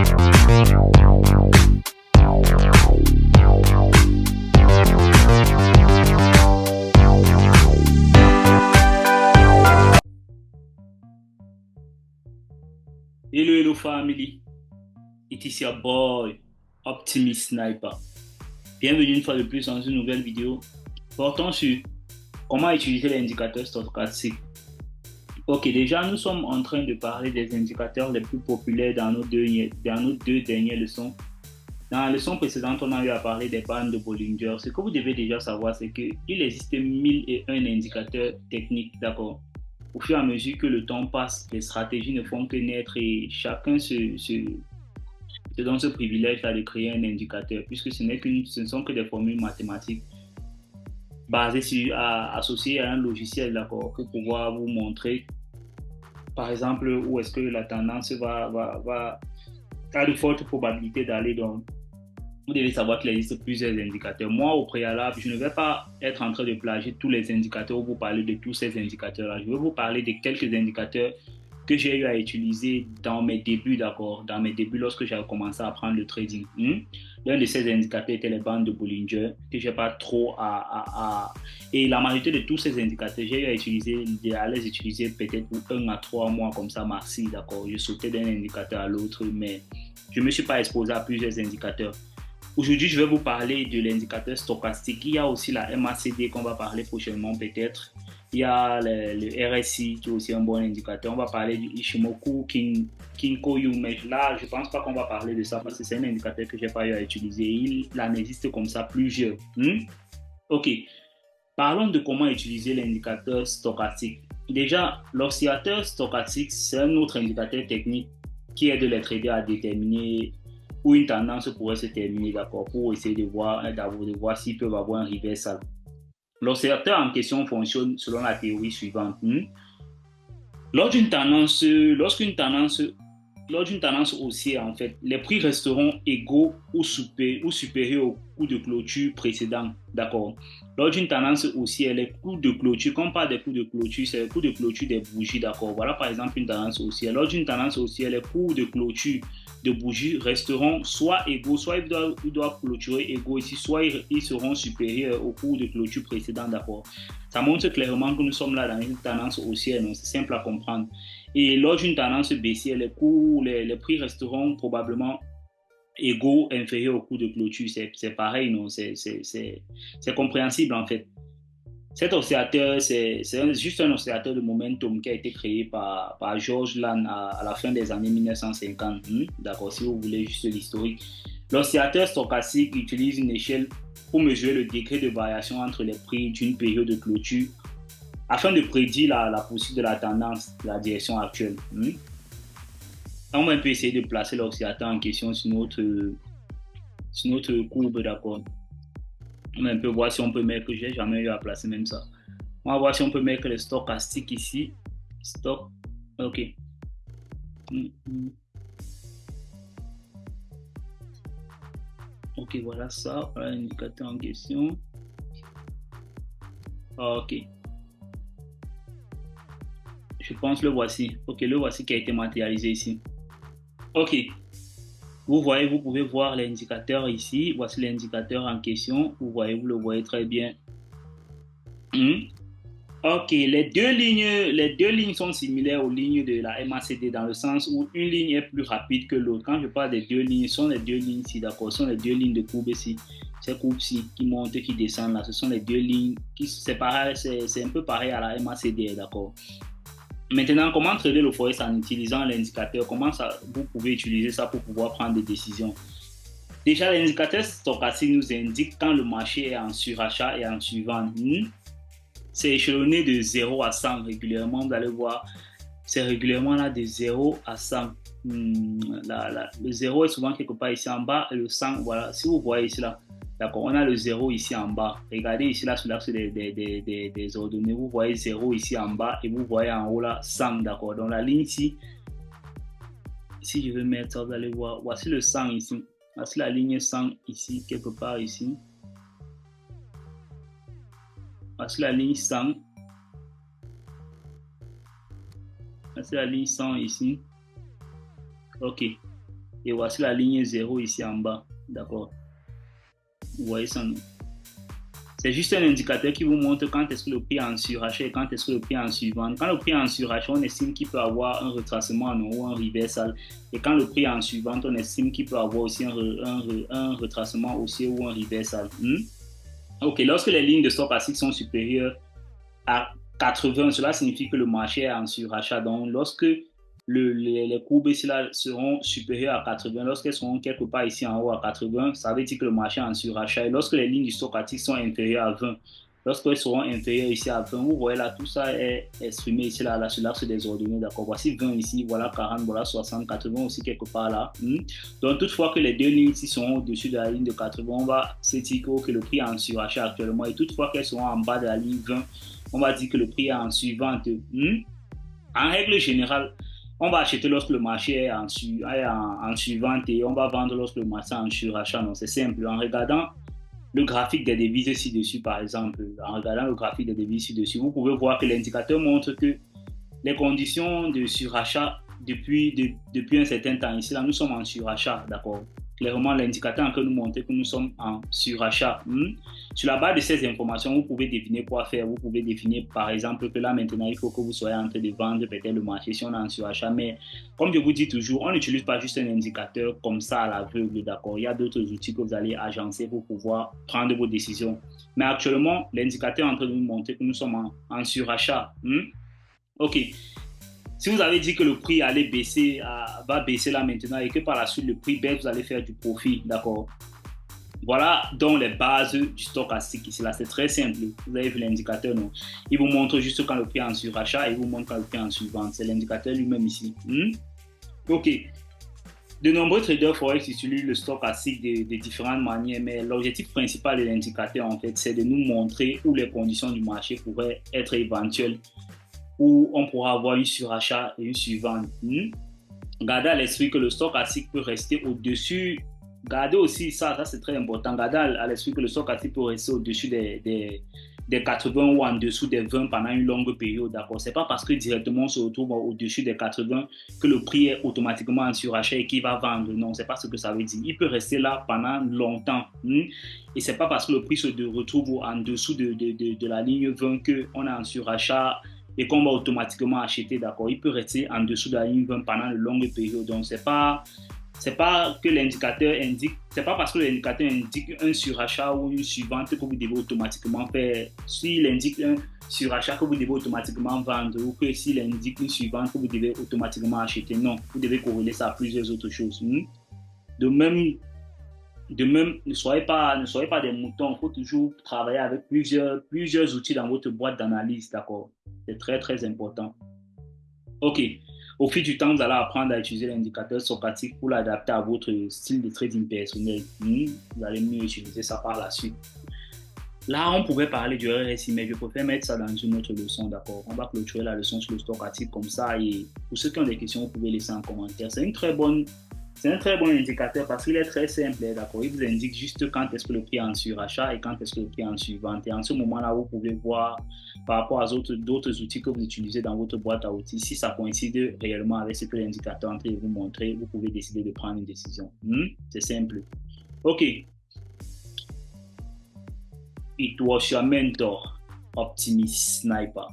Hello, hello family. It is your boy, Optimist Sniper. Bienvenue une fois de plus dans une nouvelle vidéo portant sur comment utiliser l'indicateur stochastique. Ok, déjà nous sommes en train de parler des indicateurs les plus populaires dans nos deux dernières leçons. Dans la leçon précédente, on a eu à parler des bandes de Bollinger. Ce que vous devez déjà savoir, c'est qu'il existe 1001 indicateurs techniques, d'accord? Au fur et à mesure que le temps passe, les stratégies ne font que naître et chacun se donne ce privilège-là de créer un indicateur, puisque ce ne sont que des formules mathématiques basées associées à un logiciel, d'accord, pour pouvoir vous montrer, par exemple, où est-ce que la tendance a de fortes probabilités d'aller. Donc, vous devez savoir qu'il existe plusieurs indicateurs. Moi, au préalable, je ne vais pas être en train de plagier tous les indicateurs ou vous parler de tous ces indicateurs-là. Je vais vous parler de quelques indicateurs que j'ai eu à utiliser dans mes débuts, d'accord, dans mes débuts lorsque j'ai commencé à apprendre le trading. L'un de ces indicateurs était les bandes de Bollinger, que j'ai pas trop Et la majorité de tous ces indicateurs, j'ai eu à les utiliser peut-être pour 1 à 3 mois comme ça, maxi, d'accord. Je sautais d'un indicateur à l'autre, mais je ne me suis pas exposé à plusieurs indicateurs. Aujourd'hui, je vais vous parler de l'indicateur stochastique. Il y a aussi la MACD qu'on va parler prochainement peut-être. Il y a le RSI qui est aussi un bon indicateur. On va parler du Ishimoku Kinkoyu, mais là, je ne pense pas qu'on va parler de ça parce que c'est un indicateur que je n'ai pas eu à utiliser. Il en existe comme ça plusieurs. Ok, parlons de comment utiliser l'indicateur stochastique. Déjà, l'oscillateur stochastique, c'est un autre indicateur technique qui aide les traders à déterminer où une tendance pourrait se terminer, d'accord, pour essayer de voir s'ils peuvent avoir un reversal. L'oscillateur en question fonctionne selon la théorie suivante. Lorsqu'une tendance haussière, en fait, les prix resteront égaux ou supérieurs au coût de clôture précédent. D'accord. Lors d'une tendance haussière, les coûts de clôture, quand on parle des coûts de clôture, c'est les coûts de clôture des bougies. D'accord. Voilà par exemple une tendance haussière. Lors d'une tendance haussière, les coûts de clôture de bougies resteront soit égaux, soit ils doivent clôturer égaux ici, soit ils seront supérieurs au coût de clôture précédent. D'accord. Ça montre clairement que nous sommes là dans une tendance haussière, c'est simple à comprendre. Et lors d'une tendance baissière, les prix resteront probablement égaux, inférieurs au coût de clôture. C'est pareil, non? C'est compréhensible en fait. Cet oscillateur, c'est juste un oscillateur de momentum qui a été créé par George Land à la fin des années 1950. D'accord, si vous voulez juste l'historique. L'oscillateur stochastique utilise une échelle pour mesurer le degré de variation entre les prix d'une période de clôture afin de prédire la poursuite de la tendance, de la direction actuelle. On va un peu essayer de placer l'oscillateur en question sur notre courbe, d'accord. On va un peu voir si on peut mettre, j'ai jamais eu à placer même ça. On va voir si on peut mettre le stochastique ici. Stock, ok. Ok, voilà ça, voilà l'indicateur en question. Ok. Je pense le voici. Ok, le voici qui a été matérialisé ici. Ok. Vous voyez, vous pouvez voir l'indicateur ici. Voici l'indicateur en question. Vous voyez, vous le voyez très bien. Ok, les deux lignes sont similaires aux lignes de la MACD dans le sens où une ligne est plus rapide que l'autre. Quand je parle des deux lignes, ce sont les deux lignes ici, d'accord? Ce sont les deux lignes de courbe ici. Ces courbes-ci qui montent, qui descendent là, ce sont les deux lignes qui c'est pareil, c'est un peu pareil à la MACD, d'accord? Maintenant, comment trader le forex en utilisant l'indicateur? Comment vous pouvez utiliser ça pour pouvoir prendre des décisions? Déjà, l'indicateur stochastique nous indique quand le marché est en surachat et en survente. C'est échelonné de 0 à 100 régulièrement. Vous allez voir, c'est régulièrement là de 0 à 100. Le 0 est souvent quelque part ici en bas et le 100, voilà. Si vous voyez ici là, d'accord, on a le 0 ici en bas. Regardez ici là, sur l'axe des ordonnées, vous voyez 0 ici en bas et vous voyez en haut là 100, d'accord. Donc la ligne ici, si je veux mettre ça, vous allez voir, voici le 100 ici. Voici la ligne 100 ici, quelque part ici. Voici la ligne 100. Voici la ligne 100 ici. Ok. Et voici la ligne 0 ici en bas. D'accord? Vous voyez ça, non? C'est juste un indicateur qui vous montre quand est-ce que le prix est en surachat et quand est-ce que le prix est en suivante. Quand le prix est en surachat, on estime qu'il peut avoir un retracement en haut, un reversal. Et quand le prix est en suivante, on estime qu'il peut avoir aussi un retracement haussier ou un reversal. Ok, lorsque les lignes de stock ASIC sont supérieures à 80, cela signifie que le marché est en surachat. Donc, lorsque les courbes ici là seront supérieures à 80, lorsqu'elles seront quelque part ici en haut à 80, ça veut dire que le marché est en surachat. Et lorsque les lignes du stochastique sont inférieures à 20, lorsqu'elles seront inférieures ici à 20, vous voyez là, tout ça est exprimé ici là sur l'axe des ordonnées. D'accord, voici 20 ici, voilà 40, voilà 60, 80 aussi quelque part là. Donc, toutefois que les deux lignes ici seront au-dessus de la ligne de 80, on va se dire que le prix est en surachat actuellement. Et toutefois qu'elles seront en bas de la ligne 20, on va dire que le prix est en suivante. En règle générale, on va acheter lorsque le marché est en suivante et on va vendre lorsque le marché est en surachat. Non, c'est simple. En regardant le graphique des devises ci-dessus, par exemple, en regardant le graphique des devises ci-dessus, vous pouvez voir que l'indicateur montre que les conditions de surachat depuis un certain temps, ici, là, nous sommes en surachat, d'accord? Clairement, l'indicateur en train de nous montrer que nous sommes en surachat. Sur la base de ces informations, vous pouvez deviner quoi faire. Vous pouvez deviner, par exemple, que là, maintenant, il faut que vous soyez en train de vendre peut-être le marché si on est en surachat. Mais comme je vous dis toujours, on n'utilise pas juste un indicateur comme ça à l'aveugle, d'accord? Il y a d'autres outils que vous allez agencer pour pouvoir prendre vos décisions. Mais actuellement, l'indicateur est en train de nous montrer que nous sommes en surachat. OK. Si vous avez dit que le prix allait baisser, va baisser là maintenant et que par la suite le prix baisse, vous allez faire du profit, d'accord? Voilà donc les bases du stochastique ici là, c'est très simple. Vous avez vu l'indicateur, non? Il vous montre juste quand le prix est en surachat et il vous montre quand le prix est en suivante. C'est l'indicateur lui-même ici. Ok. De nombreux traders forex utilisent le stochastique de différentes manières, mais l'objectif principal de l'indicateur en fait, c'est de nous montrer où les conditions du marché pourraient être éventuelles, où on pourra avoir une surachat et une suivante. Gardez à l'esprit que le stochastique peut rester au-dessus. Gardez aussi ça c'est très important. Gardez à l'esprit que le stochastique peut rester au-dessus des 80 ou en dessous des 20 pendant une longue période. D'accord? C'est pas parce que directement on se retrouve au-dessus des 80 que le prix est automatiquement en surachat et qu'il va vendre. Non, c'est pas ce que ça veut dire. Il peut rester là pendant longtemps. Et c'est pas parce que le prix se retrouve en dessous de la ligne 20 qu'on est en surachat et qu'on va automatiquement acheter, d'accord? Il peut rester en dessous de la ligne 20 pendant une longue période. Donc, c'est pas que l'indicateur indique, c'est pas parce que l'indicateur indique un surachat ou une suivante que vous devez automatiquement faire. S'il indique un surachat que vous devez automatiquement vendre ou que s'il indique une suivante que vous devez automatiquement acheter, non. Vous devez corréler ça à plusieurs autres choses. De même, ne soyez pas des moutons. Il faut toujours travailler avec plusieurs outils dans votre boîte d'analyse, d'accord? C'est très, très important. OK. Au fil du temps, vous allez apprendre à utiliser l'indicateur stochastique pour l'adapter à votre style de trading personnel. Vous allez mieux utiliser ça par la suite. Là, on pourrait parler du RSI, mais je préfère mettre ça dans une autre leçon, d'accord? On va clôturer la leçon sur le stochastique comme ça. Et pour ceux qui ont des questions, vous pouvez laisser en commentaire. C'est un très bon indicateur parce qu'il est très simple, d'accord? Il vous indique juste quand est-ce que le prix est en surachat et quand est-ce que le prix est en suivante. Et en ce moment-là, vous pouvez voir par rapport à d'autres outils que vous utilisez dans votre boîte à outils, si ça coïncide réellement avec ce que l'indicateur est en train de vous montrer, vous pouvez décider de prendre une décision. C'est simple. OK. It was your mentor, Optimist Sniper.